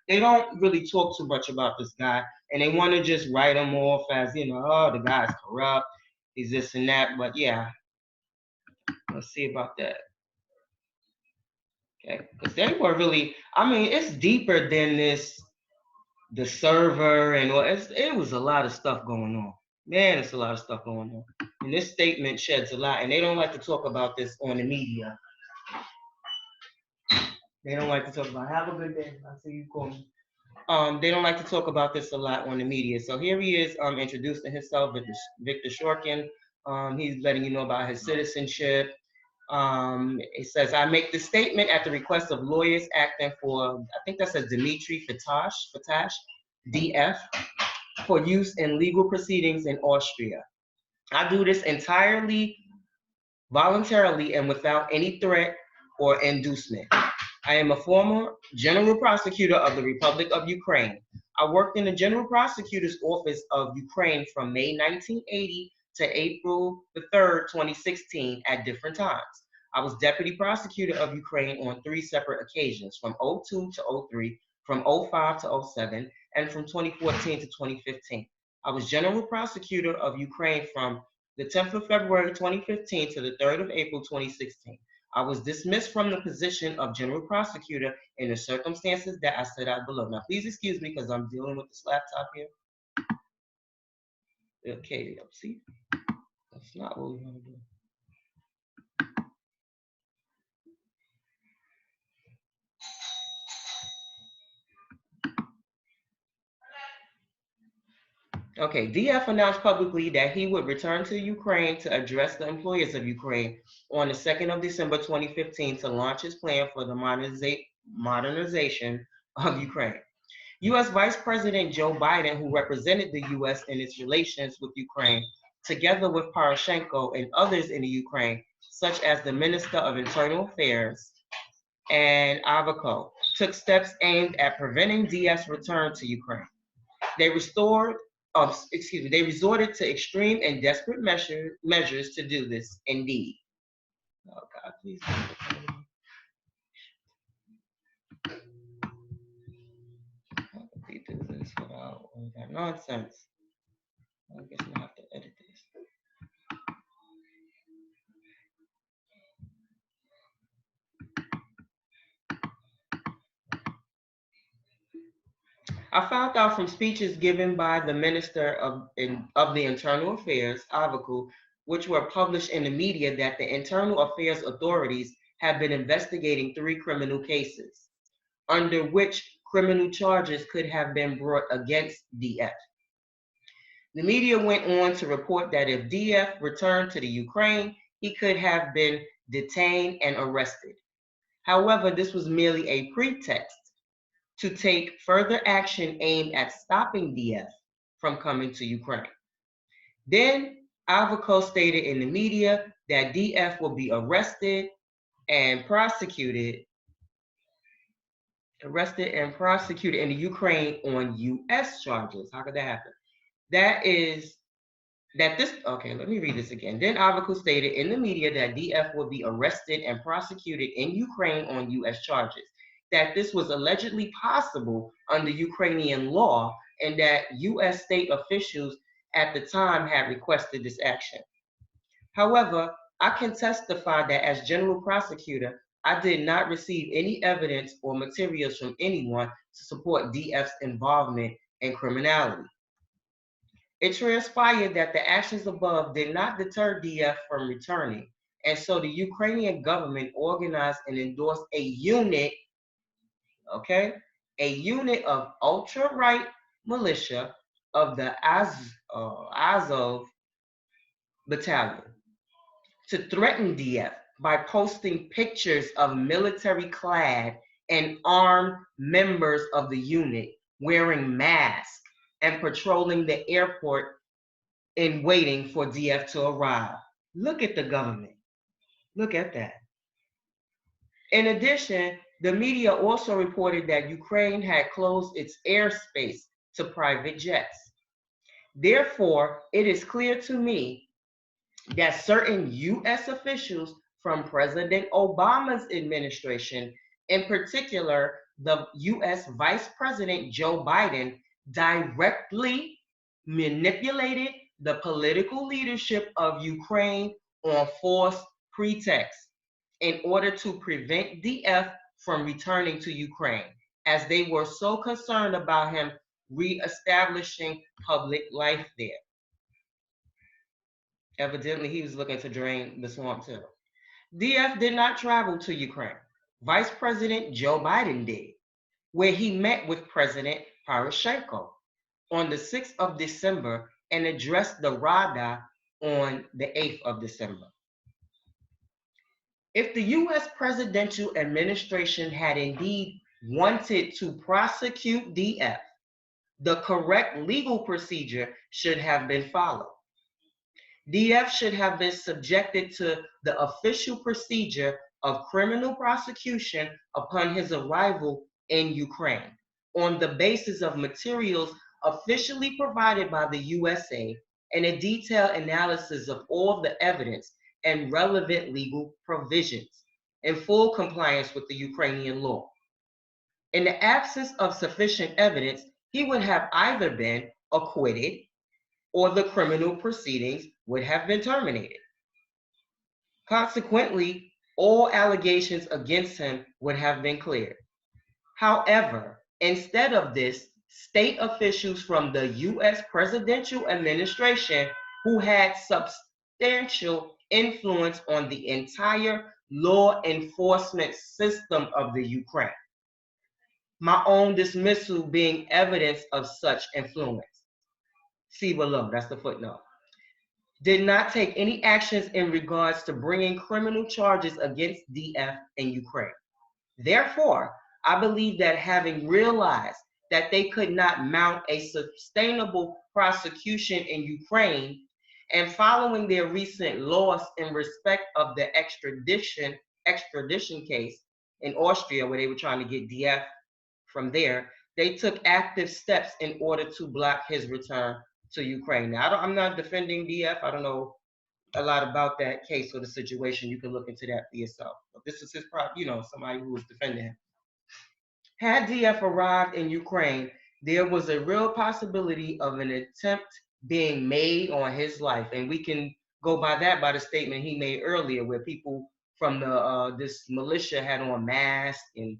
they don't really talk too much about this guy, and they want to just write him off as, oh, the guy's corrupt, he's this and that. But yeah, let's see about that. Okay, because they were really, I mean, it's deeper than this, the server and all. It was a lot of stuff going on. Man, it's a lot of stuff going on. And this statement sheds a lot, and they don't like to talk about this on the media. They don't like to talk about. Have a good day. I see you calling. They don't like to talk about this a lot on the media. So here he is, introducing himself, Victor Shorkin. He's letting you know about his citizenship. It says, I make this statement at the request of lawyers acting for, I think that says Dimitri Fatash, DF, for use in legal proceedings in Austria. I do this entirely voluntarily and without any threat or inducement. I am a former general prosecutor of the Republic of Ukraine. I worked in the General Prosecutor's Office of Ukraine from May 1980 to April the 3rd, 2016 at different times. I was Deputy Prosecutor of Ukraine on 3 separate occasions, from 02 to 03, from 05 to 07, and from 2014 to 2015. I was General Prosecutor of Ukraine from the 10th of February 2015 to the 3rd of April 2016. I was dismissed from the position of General Prosecutor in the circumstances that I set out below. Now, please excuse me because I'm dealing with this laptop here. Okay, see? That's not what we want to do. Okay, DF announced publicly that he would return to Ukraine to address the employers of Ukraine on the 2nd of December 2015 to launch his plan for the modernization of Ukraine. U.S. Vice President Joe Biden, who represented the U.S. in its relations with Ukraine, together with Poroshenko and others in the Ukraine, such as the Minister of Internal Affairs and Avako, took steps aimed at preventing DF's return to Ukraine. They resorted to extreme and desperate measures to do this, indeed. Oh, God, please. How could we do this without all that nonsense? I guess I'm going to have to edit this. I found out from speeches given by the Minister of the Internal Affairs, Avaku, which were published in the media, that the Internal Affairs authorities have been investigating 3 criminal cases, under which criminal charges could have been brought against DF. The media went on to report that if DF returned to the Ukraine, he could have been detained and arrested. However, this was merely a pretext to take further action aimed at stopping DF from coming to Ukraine. Then Avako stated in the media that DF will be arrested and prosecuted in the Ukraine on U.S. charges. How could that happen? Okay, let me read this again. Then Avako stated in the media that DF will be arrested and prosecuted in Ukraine on U.S. charges, that this was allegedly possible under Ukrainian law, and that U.S. state officials at the time had requested this action. However, I can testify that as General Prosecutor, I did not receive any evidence or materials from anyone to support DF's involvement in criminality. It transpired that the actions above did not deter DF from returning, and so the Ukrainian government organized and endorsed a unit of ultra-right militia of the Azov battalion to threaten DF by posting pictures of military-clad and armed members of the unit wearing masks and patrolling the airport in waiting for DF to arrive. Look at the government. Look at that. In addition, the media also reported that Ukraine had closed its airspace to private jets. Therefore, it is clear to me that certain U.S. officials from President Obama's administration, in particular the US Vice President Joe Biden directly manipulated the political leadership of Ukraine on false pretexts in order to prevent DF from returning to Ukraine, as they were so concerned about him reestablishing public life there. Evidently, he was looking to drain the swamp too. DF did not travel to Ukraine. Vice President Joe Biden did, where he met with President Poroshenko on the 6th of December and addressed the Rada on the 8th of December. If the US presidential administration had indeed wanted to prosecute DF, the correct legal procedure should have been followed. DF should have been subjected to the official procedure of criminal prosecution upon his arrival in Ukraine on the basis of materials officially provided by the USA and a detailed analysis of all the evidence and relevant legal provisions in full compliance with the Ukrainian law. In the absence of sufficient evidence, he would have either been acquitted or the criminal proceedings would have been terminated. Consequently, all allegations against him would have been cleared. However, instead of this, state officials from the US presidential administration who had substantial influence on the entire law enforcement system of the Ukraine, my own dismissal being evidence of such influence. See below, that's the footnote. Did not take any actions in regards to bringing criminal charges against DF in Ukraine. Therefore, I believe that having realized that they could not mount a sustainable prosecution in Ukraine, and following their recent loss in respect of the extradition case in Austria, where they were trying to get DF from there, they took active steps in order to block his return to Ukraine. Now, I'm not defending DF. I don't know a lot about that case or the situation. You can look into that for yourself. But this is his somebody who was defending him. Had DF arrived in Ukraine, there was a real possibility of an attempt being made on his life. And we can go by that by the statement he made earlier, where people from the this militia had on masks and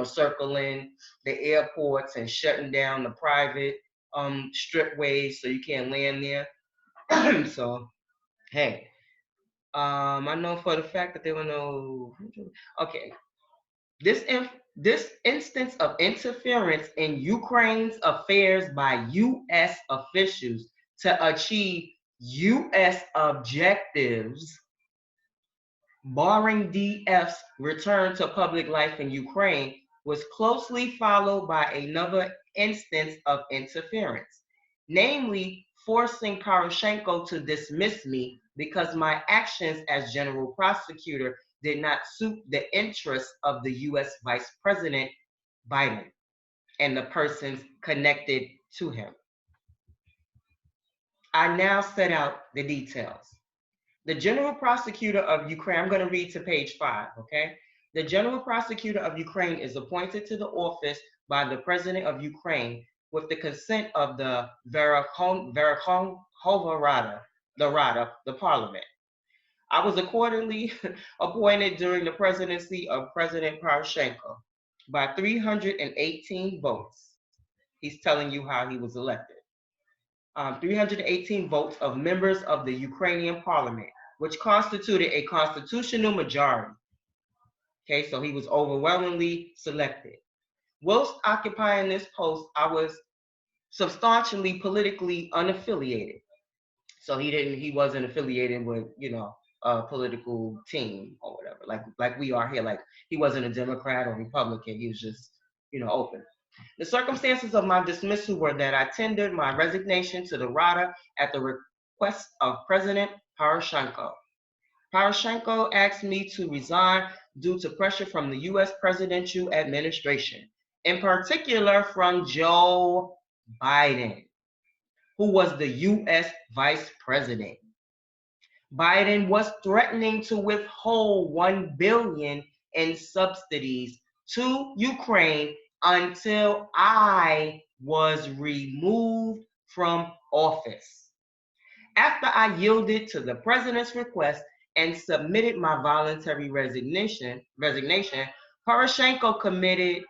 circling the airports and shutting down the private stripways so you can't land there. So, hey, I know for the fact that there were no. Okay, this instance of interference in Ukraine's affairs by U.S. officials to achieve U.S. objectives, barring DF's return to public life in Ukraine, was closely followed by another instance of interference, namely forcing Poroshenko to dismiss me because my actions as general prosecutor did not suit the interests of the US Vice President Biden and the persons connected to him. I now set out the details. The General Prosecutor of Ukraine, I'm going to read to page 5, okay? The General Prosecutor of Ukraine is appointed to the office by the President of Ukraine with the consent of the Verkhovna Rada, the Parliament. I was accordingly appointed during the presidency of President Poroshenko by 318 votes. He's telling you how he was elected. 318 votes of members of the Ukrainian parliament, which constituted a constitutional majority. Okay, so he was overwhelmingly selected. Whilst occupying this post, I was substantially politically unaffiliated. So he wasn't affiliated with, a political team or whatever, like we are here. Like he wasn't a Democrat or Republican. He was just, open. The circumstances of my dismissal were that I tendered my resignation to the Rada at the request of President Poroshenko. Poroshenko asked me to resign due to pressure from the U.S. presidential administration, in particular from Joe Biden, who was the U.S. vice president. Biden was threatening to withhold $1 billion in subsidies to Ukraine until I was removed from office. After I yielded to the president's request and submitted my voluntary resignation, Poroshenko commented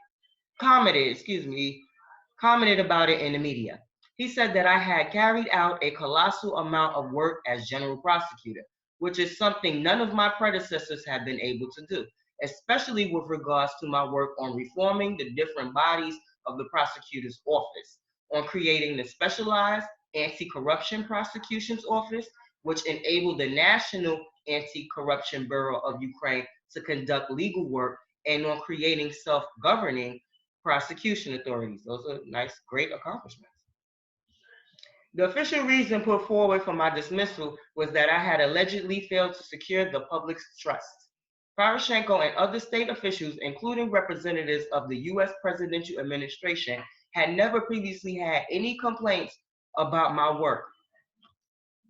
about it in the media. He said that I had carried out a colossal amount of work as general prosecutor, which is something none of my predecessors have been able to do, especially with regards to my work on reforming the different bodies of the prosecutor's office, on creating the specialized anti-corruption prosecution's office, which enabled the National Anti-Corruption Bureau of Ukraine to conduct legal work, and on creating self-governing prosecution authorities. Those are nice, great accomplishments. The official reason put forward for my dismissal was that I had allegedly failed to secure the public's trust. Poroshenko and other state officials, including representatives of the U.S. presidential administration, had never previously had any complaints about my work.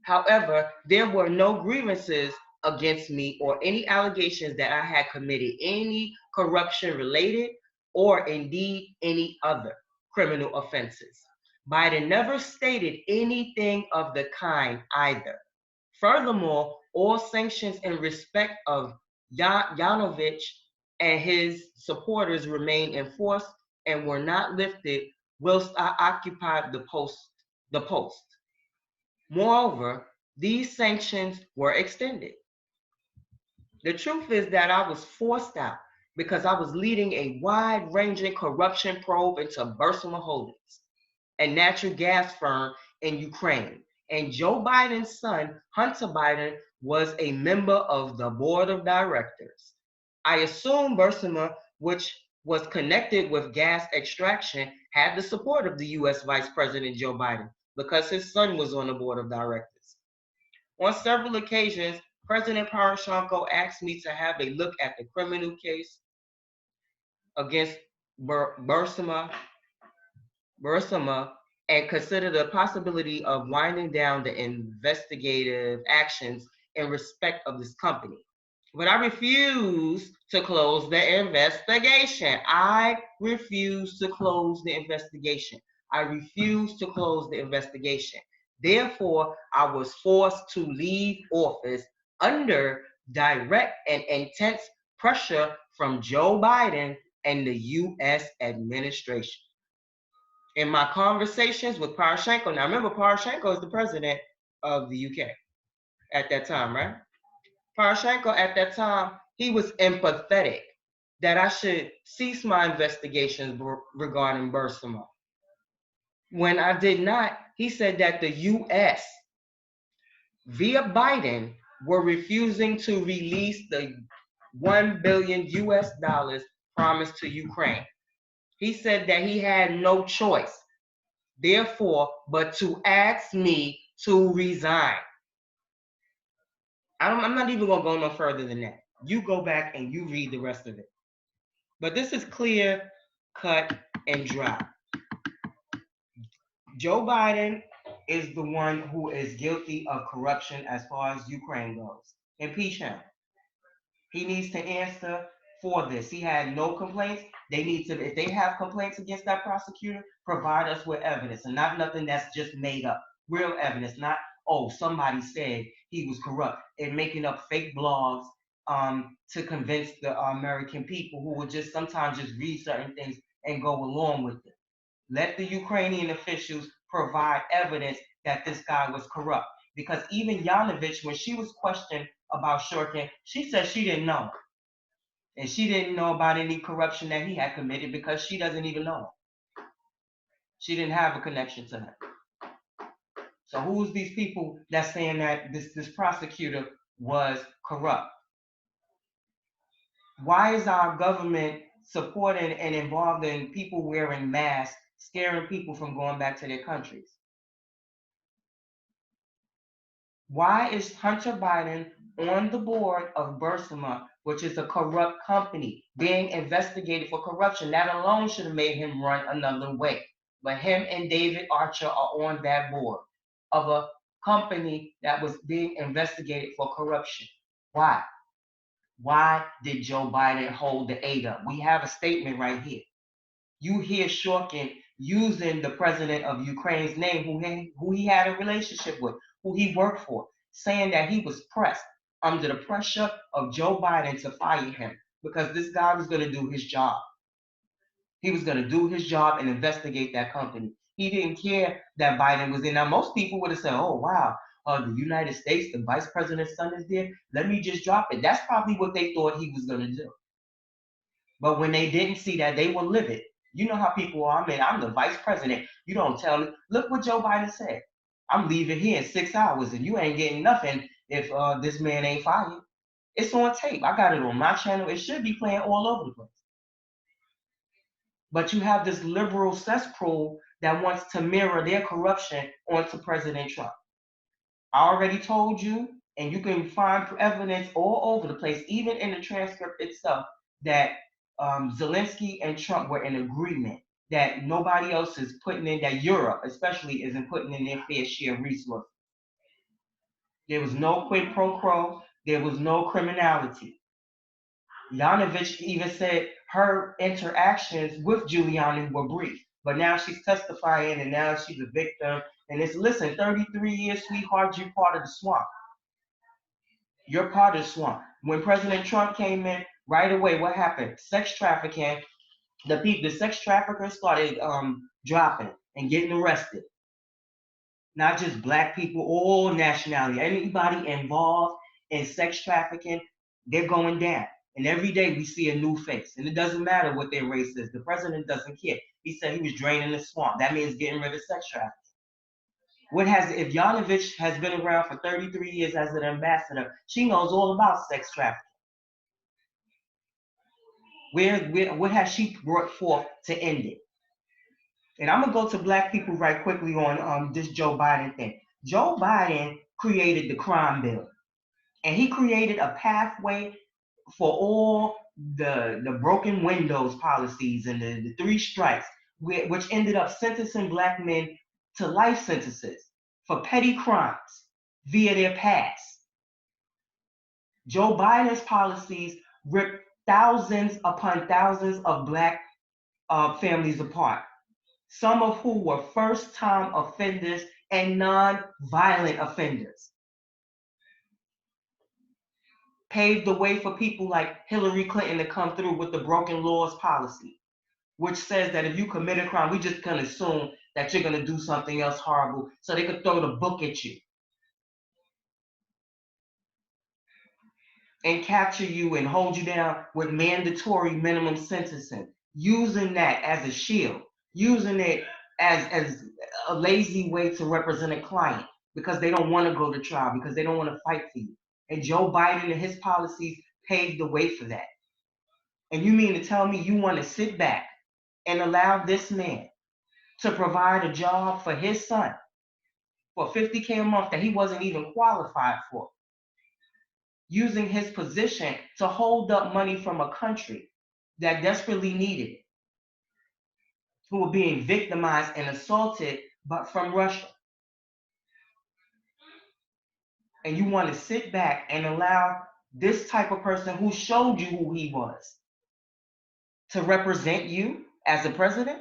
However, there were no grievances against me or any allegations that I had committed any corruption related or indeed any other criminal offenses. Biden never stated anything of the kind either. Furthermore, all sanctions in respect of Yanovich and his supporters remained in force and were not lifted whilst I occupied the post. Moreover, these sanctions were extended. The truth is that I was forced out because I was leading a wide-ranging corruption probe into Burisma Holdings, a natural gas firm in Ukraine. And Joe Biden's son, Hunter Biden, was a member of the board of directors. I assume Burisma, which was connected with gas extraction, had the support of the U.S. Vice President Joe Biden because his son was on the board of directors. On several occasions, President Poroshenko asked me to have a look at the criminal case against Burisma and consider the possibility of winding down the investigative actions in respect of this company. But I refuse to close the investigation. I refuse to close the investigation. I refuse to close the investigation. Therefore, I was forced to leave office under direct and intense pressure from Joe Biden and the U.S. administration. In my conversations with Poroshenko, now remember, Poroshenko is the president of the UK at that time, right? Poroshenko at that time, he was empathetic that I should cease my investigations regarding Burisma. When I did not, he said that the U.S. via Biden were refusing to release the $1 billion US promised to Ukraine. He said that he had no choice, therefore, but to ask me to resign. I'm not even going to go no further than that. You go back and you read the rest of it. But this is clear, cut, and dry. Joe Biden is the one who is guilty of corruption as far as Ukraine goes. Impeach him. He needs to answer for this. He had no complaints. They need to, if they have complaints against that prosecutor, provide us with evidence and not nothing that's just made up. Real evidence, not, oh, somebody said he was corrupt and making up fake blogs to convince the American people who would just sometimes just read certain things and go along with it. Let the Ukrainian officials provide evidence that this guy was corrupt. Because even Yanovich, when she was questioned about Shorkin, she said she didn't know. And she didn't know about any corruption that he had committed because she doesn't even know him. She didn't have a connection to him. So who's these people that's saying that this prosecutor was corrupt? Why is our government supporting and involved in people wearing masks, scaring people from going back to their countries? Why is Hunter Biden on the board of Burisma, which is a corrupt company, being investigated for corruption? That alone should have made him run another way. But him and David Archer are on that board of a company that was being investigated for corruption. Why? Why did Joe Biden hold the aid up? We have a statement right here. You hear Shorkin using the president of Ukraine's name, who he had a relationship with, who he worked for, saying that he was pressed under the pressure of Joe Biden to fire him because this guy was going to do his job. He was going to do his job and investigate that company. He didn't care that Biden was in. Now, most people would have said, oh, wow, the United States, the vice president's son is there. Let me just drop it. That's probably what they thought he was going to do. But when they didn't see that, they were livid. You know how people are. I mean, I'm the vice president. You don't tell me. Look what Joe Biden said. I'm leaving here in 6 hours, and you ain't getting nothing if this man ain't fired. It's on tape. I got it on my channel. It should be playing all over the place. But you have this liberal cesspool that wants to mirror their corruption onto President Trump. I already told you, and you can find evidence all over the place, even in the transcript itself, that Zelensky and Trump were in agreement that nobody else is putting in, that Europe especially isn't putting in their fair share of resources. There was no quid pro quo. There was no criminality. Yanovich even said her interactions with Giuliani were brief, but now she's testifying and now she's a victim. And it's, listen, 33 years, sweetheart, you're part of the swamp. You're part of the swamp. When President Trump came in, right away, what happened? Sex trafficking. The sex traffickers started dropping and getting arrested. Not just black people, all nationality. Anybody involved in sex trafficking, they're going down. And every day we see a new face. And it doesn't matter what their race is. The president doesn't care. He said he was draining the swamp. That means getting rid of sex trafficking. If Yanovich has been around for 33 years as an ambassador, she knows all about sex trafficking. What has she brought forth to end it? And I'm gonna go to black people right quickly on this Joe Biden thing. Joe Biden created the crime bill, and he created a pathway for all the broken windows policies and the three strikes, which ended up sentencing black men to life sentences for petty crimes via their past. Joe Biden's policies ripped thousands upon thousands of black families apart, some of who were first-time offenders and non-violent offenders. Paved the way for people like Hillary Clinton to come through with the broken laws policy, which says that if you commit a crime, we just can assume that you're going to do something else horrible so they could throw the book at you and capture you and hold you down with mandatory minimum sentencing, using that as a shield, using it as a lazy way to represent a client because they don't want to go to trial, because they don't want to fight for you. And Joe Biden and his policies paved the way for that. And you mean to tell me you want to sit back and allow this man to provide a job for his son for $50K a month that he wasn't even qualified for, using his position to hold up money from a country that desperately needed it, who were being victimized and assaulted from Russia? And you want to sit back and allow this type of person who showed you who he was to represent you as a president?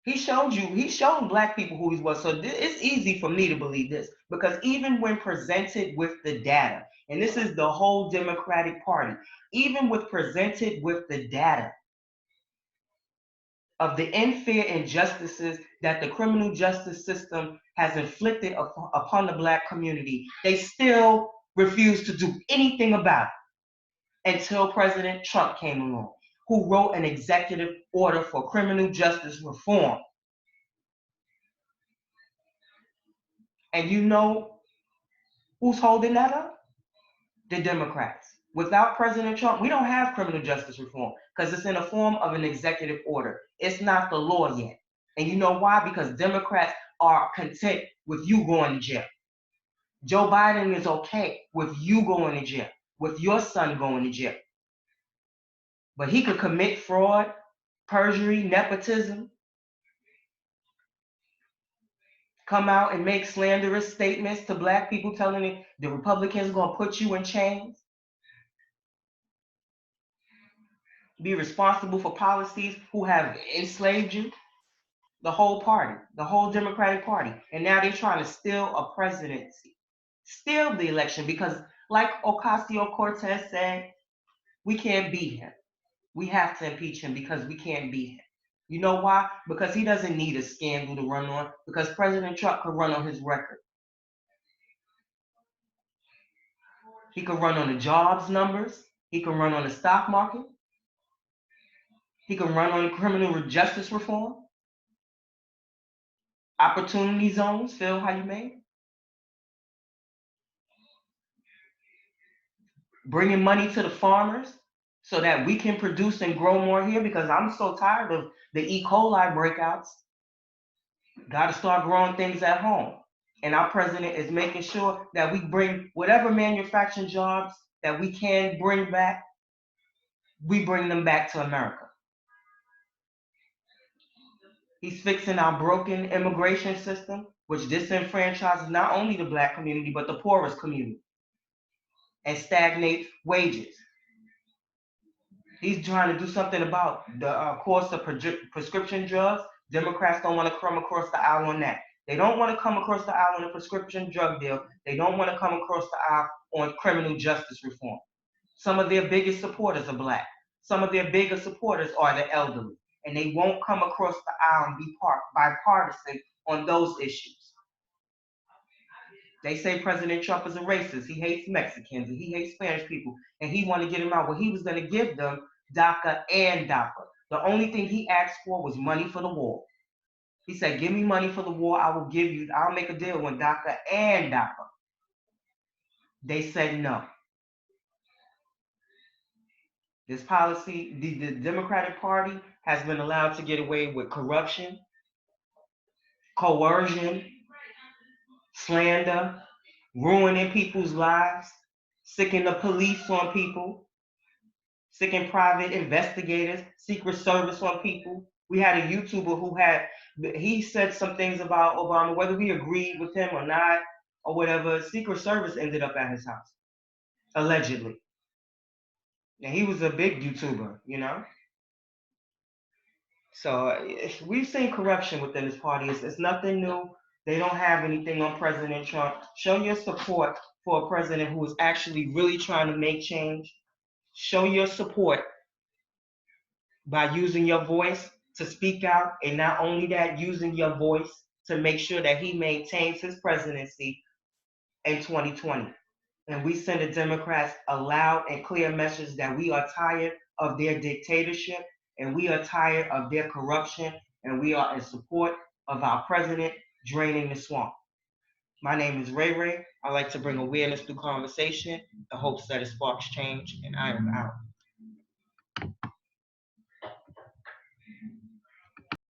He showed black people who he was. So it's easy for me to believe this, because even when presented with the data, and this is the whole Democratic Party, even with presented with the data of the unfair injustices that the criminal justice system has inflicted upon the black community, they still refuse to do anything about it until President Trump came along, who wrote an executive order for criminal justice reform. And you know who's holding that up? The Democrats. Without President Trump, we don't have criminal justice reform because it's in the form of an executive order. It's not the law yet. And you know why? Because Democrats are content with you going to jail. Joe Biden is okay with you going to jail, with your son going to jail. But he could commit fraud, perjury, nepotism, come out and make slanderous statements to black people telling them the Republicans are going to put you in chains, be responsible for policies who have enslaved you, the whole party, the whole Democratic Party. And now they're trying to steal a presidency, steal the election because, like Ocasio-Cortez said, we can't beat him. We have to impeach him because we can't beat him. You know why? Because he doesn't need a scandal to run on, because President Trump could run on his record. He could run on the jobs numbers. He can run on the stock market. He can run on criminal justice reform. Opportunity zones, feel how you may. Bringing money to the farmers so that we can produce and grow more here, because I'm so tired of the E. coli breakouts. Got to start growing things at home. And our president is making sure that we bring whatever manufacturing jobs that we can bring back, we bring them back to America. He's fixing our broken immigration system, which disenfranchises not only the black community, but the poorest community, and stagnates wages. He's trying to do something about the cost of prescription drugs. Democrats don't want to come across the aisle on that. They don't want to come across the aisle on a prescription drug deal. They don't want to come across the aisle on criminal justice reform. Some of their biggest supporters are black. Some of their biggest supporters are the elderly. And they won't come across the aisle and be bipartisan on those issues. They say President Trump is a racist. He hates Mexicans and he hates Spanish people. And he wanted to get them out. Well, he was going to give them DACA and DAPA. The only thing he asked for was money for the war. He said, give me money for the war. I'll make a deal with DACA and DAPA. They said no. This policy, the Democratic Party has been allowed to get away with corruption, coercion, slander, ruining people's lives, sicking the police on people, sicking private investigators, Secret Service on people. We had a YouTuber he said some things about Obama, whether we agreed with him or not, or whatever. Secret Service ended up at his house, allegedly. And he was a big YouTuber, you know? So we've seen corruption within this party. It's nothing new. They don't have anything on President Trump. Show your support for a president who is actually really trying to make change. Show your support by using your voice to speak out, and not only that, using your voice to make sure that he maintains his presidency in 2020. And we send the Democrats a loud and clear message that we are tired of their dictatorship, and we are tired of their corruption, and we are in support of our president draining the swamp. My name is Ray Ray. I like to bring awareness through conversation, the hopes that it sparks change, and I am out.